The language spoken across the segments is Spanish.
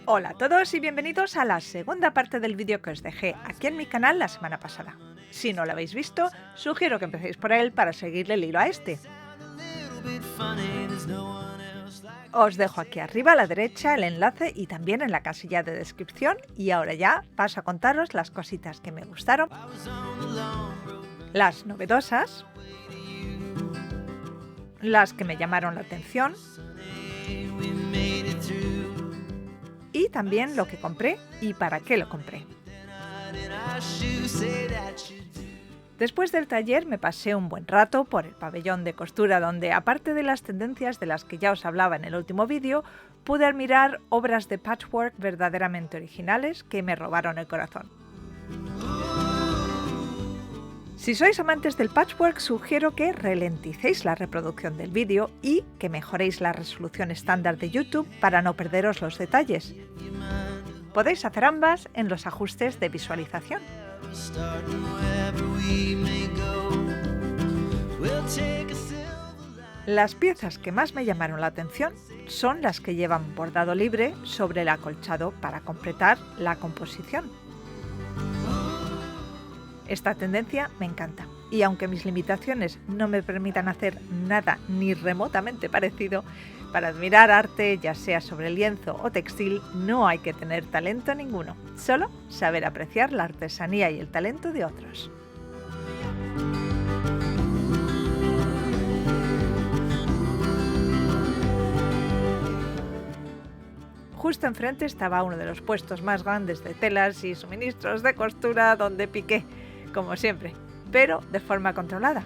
Hola a todos y bienvenidos a la segunda parte del vídeo que os dejé aquí en mi canal la semana pasada. Si no lo habéis visto, sugiero que empecéis por él para seguirle el hilo a este. Os dejo aquí arriba a la derecha el enlace y también en la casilla de descripción, y ahora ya paso a contaros las cositas que me gustaron, las novedosas, las que me llamaron la atención y también lo que compré y para qué lo compré. Después del taller me pasé un buen rato por el pabellón de costura donde, aparte de las tendencias de las que ya os hablaba en el último vídeo, pude admirar obras de patchwork verdaderamente originales que me robaron el corazón. Si sois amantes del patchwork, sugiero que ralenticéis la reproducción del vídeo y que mejoréis la resolución estándar de YouTube para no perderos los detalles. Podéis hacer ambas en los ajustes de visualización. Las piezas que más me llamaron la atención son las que llevan bordado libre sobre el acolchado para completar la composición. Esta tendencia me encanta, y aunque mis limitaciones no me permitan hacer nada ni remotamente parecido, para admirar arte, ya sea sobre lienzo o textil, no hay que tener talento ninguno, solo saber apreciar la artesanía y el talento de otros. Justo enfrente estaba uno de los puestos más grandes de telas y suministros de costura donde piqué, como siempre, pero de forma controlada.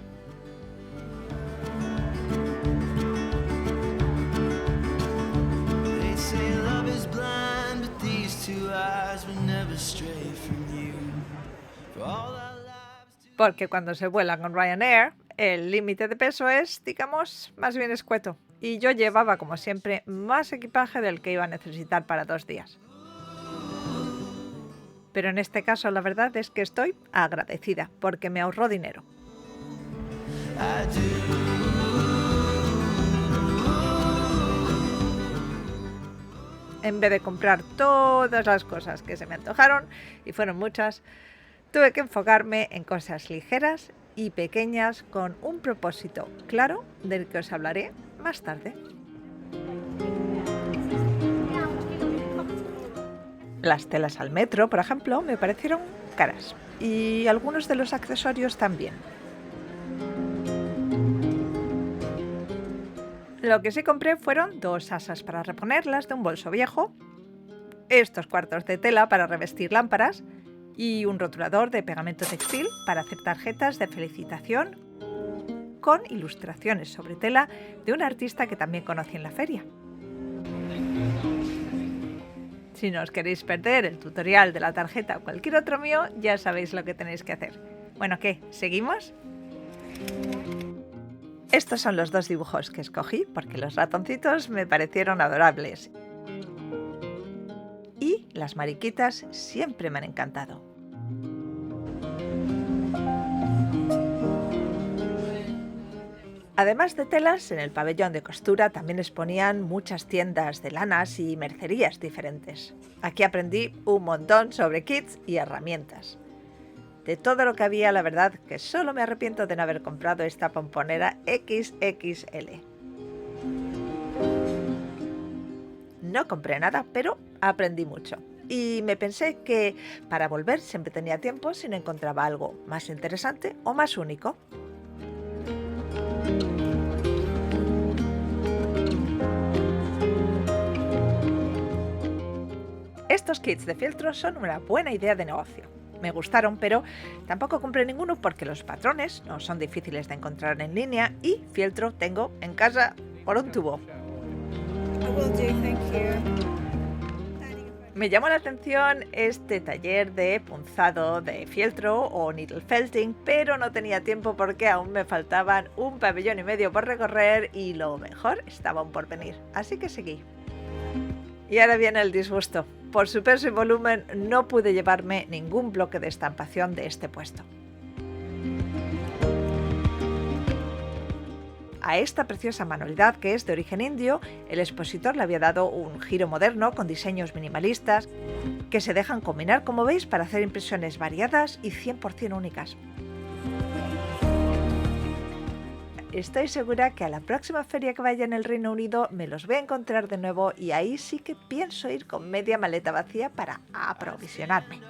Porque cuando se vuela con Ryanair, el límite de peso es, digamos, más bien escueto. Y yo llevaba, como siempre, más equipaje del que iba a necesitar para 2 días. Pero en este caso la verdad es que estoy agradecida, porque me ahorró dinero. En vez de comprar todas las cosas que se me antojaron, y fueron muchas, tuve que enfocarme en cosas ligeras y pequeñas con un propósito claro del que os hablaré más tarde. Las telas al metro, por ejemplo, me parecieron caras, y algunos de los accesorios también. Lo que sí compré fueron 2 asas para reponerlas de un bolso viejo, estos cuartos de tela para revestir lámparas y un rotulador de pegamento textil para hacer tarjetas de felicitación con ilustraciones sobre tela de un artista que también conocí en la feria. Si no os queréis perder el tutorial de la tarjeta o cualquier otro mío, ya sabéis lo que tenéis que hacer. Bueno, ¿qué? ¿Seguimos? Estos son los 2 dibujos que escogí porque los ratoncitos me parecieron adorables. Y las mariquitas siempre me han encantado. Además de telas, en el pabellón de costura también exponían muchas tiendas de lanas y mercerías diferentes. Aquí aprendí un montón sobre kits y herramientas. De todo lo que había, la verdad que solo me arrepiento de no haber comprado esta pomponera XXL. No compré nada, pero aprendí mucho. Y me pensé que para volver siempre tenía tiempo si no encontraba algo más interesante o más único. Estos kits de fieltro son una buena idea de negocio. Me gustaron, pero tampoco compré ninguno porque los patrones no son difíciles de encontrar en línea y fieltro tengo en casa por un tubo. Me llamó la atención este taller de punzado de fieltro o needle felting, pero no tenía tiempo porque aún me faltaban 1,5 pabellones por recorrer y lo mejor estaba aún por venir, así que seguí. Y ahora viene el disgusto. Por su peso y volumen no pude llevarme ningún bloque de estampación de este puesto. A esta preciosa manualidad, que es de origen indio, el expositor le había dado un giro moderno con diseños minimalistas que se dejan combinar, como veis, para hacer impresiones variadas y 100% únicas. Estoy segura que a la próxima feria que vaya en el Reino Unido me los voy a encontrar de nuevo y ahí sí que pienso ir con media maleta vacía para aprovisionarme.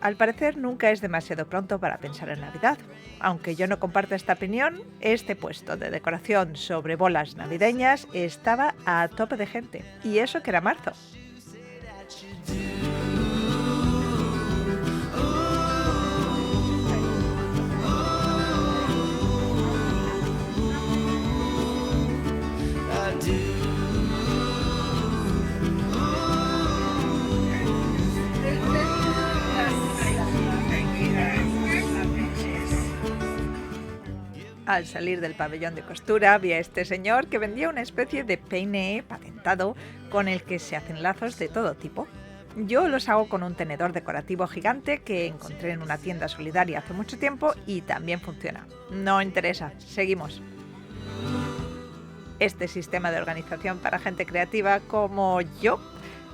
Al parecer nunca es demasiado pronto para pensar en Navidad. Aunque yo no comparto esta opinión, este puesto de decoración sobre bolas navideñas estaba a tope de gente. Y eso que era marzo. Al salir del pabellón de costura vi a este señor que vendía una especie de peine patentado con el que se hacen lazos de todo tipo. Yo los hago con un tenedor decorativo gigante que encontré en una tienda solidaria hace mucho tiempo y también funciona. No interesa, seguimos. Este sistema de organización para gente creativa como yo,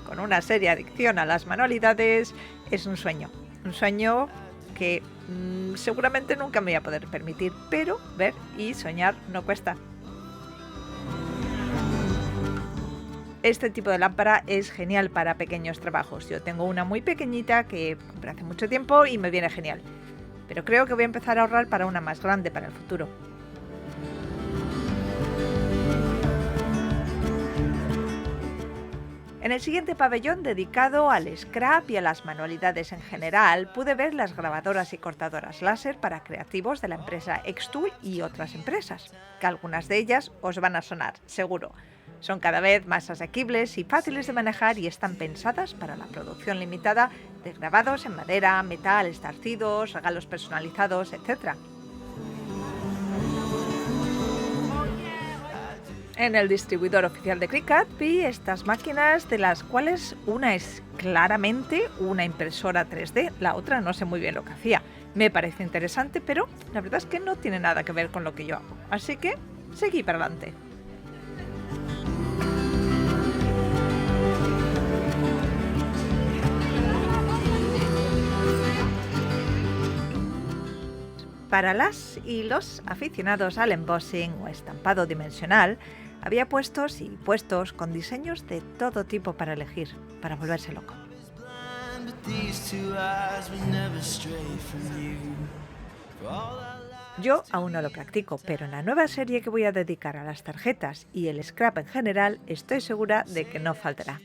con una seria adicción a las manualidades, es un sueño. Un sueño que seguramente nunca me voy a poder permitir, pero ver y soñar no cuesta. Este tipo de lámpara es genial para pequeños trabajos. Yo tengo una muy pequeñita que compré hace mucho tiempo y me viene genial. Pero creo que voy a empezar a ahorrar para una más grande para el futuro. En el siguiente pabellón, dedicado al scrap y a las manualidades en general, pude ver las grabadoras y cortadoras láser para creativos de la empresa Xtool y otras empresas, que algunas de ellas os van a sonar, seguro. Son cada vez más asequibles y fáciles de manejar y están pensadas para la producción limitada de grabados en madera, metal, estarcidos, regalos personalizados, etc. En el distribuidor oficial de Cricut vi estas máquinas, de las cuales una es claramente una impresora 3D, la otra no sé muy bien lo que hacía. Me parece interesante, pero la verdad es que no tiene nada que ver con lo que yo hago. Así que seguí para adelante. Para las y los aficionados al embossing o estampado dimensional, había puestos y puestos con diseños de todo tipo para elegir, para volverse loco. Yo aún no lo practico, pero en la nueva serie que voy a dedicar a las tarjetas y el scrap en general, estoy segura de que no faltará.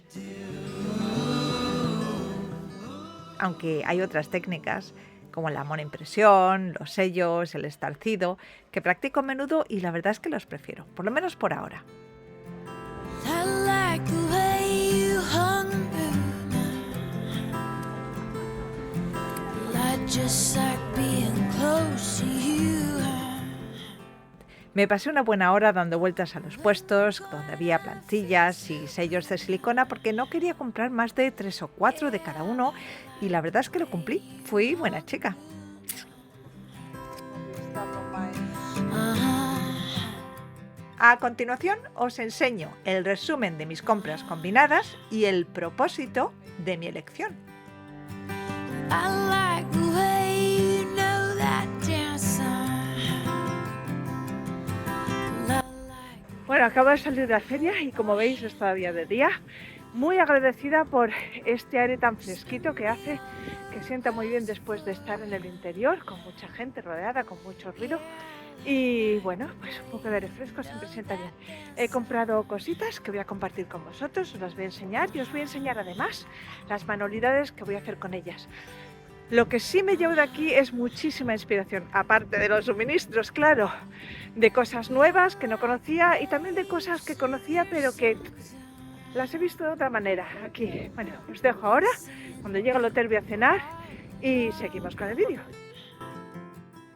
Aunque hay otras técnicas, como la monoimpresión, los sellos, el estarcido, que practico a menudo y la verdad es que los prefiero, por lo menos por ahora. Me pasé una buena hora dando vueltas a los puestos donde había plantillas y sellos de silicona porque no quería comprar más de 3 o 4 de cada uno y la verdad es que lo cumplí. Fui buena chica. A continuación os enseño el resumen de mis compras combinadas y el propósito de mi elección. Bueno, acabo de salir de la feria y como veis es todavía de día. Muy agradecida por este aire tan fresquito que hace, que sienta muy bien después de estar en el interior, con mucha gente rodeada, con mucho ruido. Y bueno, pues un poco de refresco siempre sienta bien. He comprado cositas que voy a compartir con vosotros, os las voy a enseñar y os voy a enseñar además las manualidades que voy a hacer con ellas. Lo que sí me llevo de aquí es muchísima inspiración, aparte de los suministros, claro, de cosas nuevas que no conocía y también de cosas que conocía pero que las he visto de otra manera aquí. Bueno, os dejo ahora, cuando llegue al hotel voy a cenar y seguimos con el vídeo.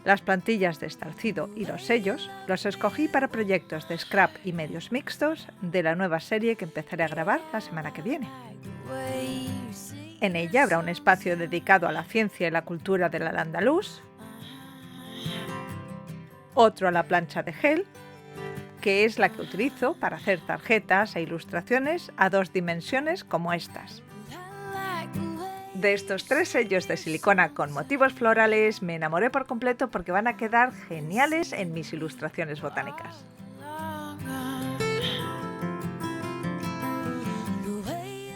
Las plantillas de estarcido y los sellos los escogí para proyectos de scrap y medios mixtos de la nueva serie que empezaré a grabar la semana que viene. En ella habrá un espacio dedicado a la ciencia y la cultura del Al-Andalus, otro a la plancha de gel, que es la que utilizo para hacer tarjetas e ilustraciones a 2 dimensiones como estas. De estos 3 sellos de silicona con motivos florales me enamoré por completo porque van a quedar geniales en mis ilustraciones botánicas.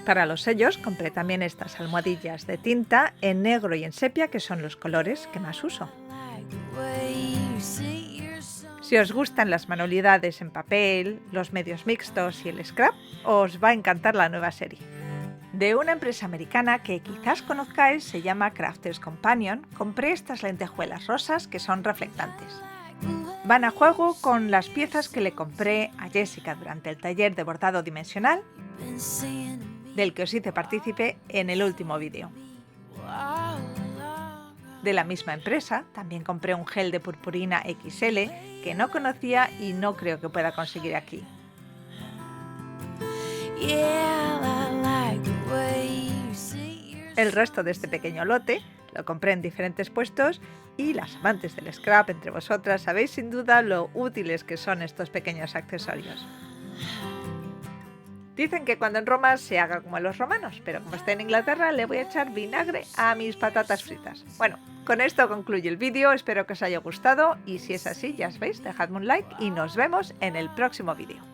Para los sellos compré también estas almohadillas de tinta en negro y en sepia, que son los colores que más uso. Si os gustan las manualidades en papel, los medios mixtos y el scrap, os va a encantar la nueva serie. De una empresa americana que quizás conozcáis, se llama Crafters Companion, compré estas lentejuelas rosas que son reflectantes. Van a juego con las piezas que le compré a Jessica durante el taller de bordado dimensional, del que os hice partícipe en el último vídeo. De la misma empresa, también compré un gel de purpurina XL que no conocía y no creo que pueda conseguir aquí. El resto de este pequeño lote lo compré en diferentes puestos y las amantes del scrap entre vosotras sabéis sin duda lo útiles que son estos pequeños accesorios. Dicen que cuando en Roma se haga como los romanos, pero como estoy en Inglaterra le voy a echar vinagre a mis patatas fritas. Bueno, con esto concluye el vídeo, espero que os haya gustado y si es así, ya sabéis, dejadme un like y nos vemos en el próximo vídeo.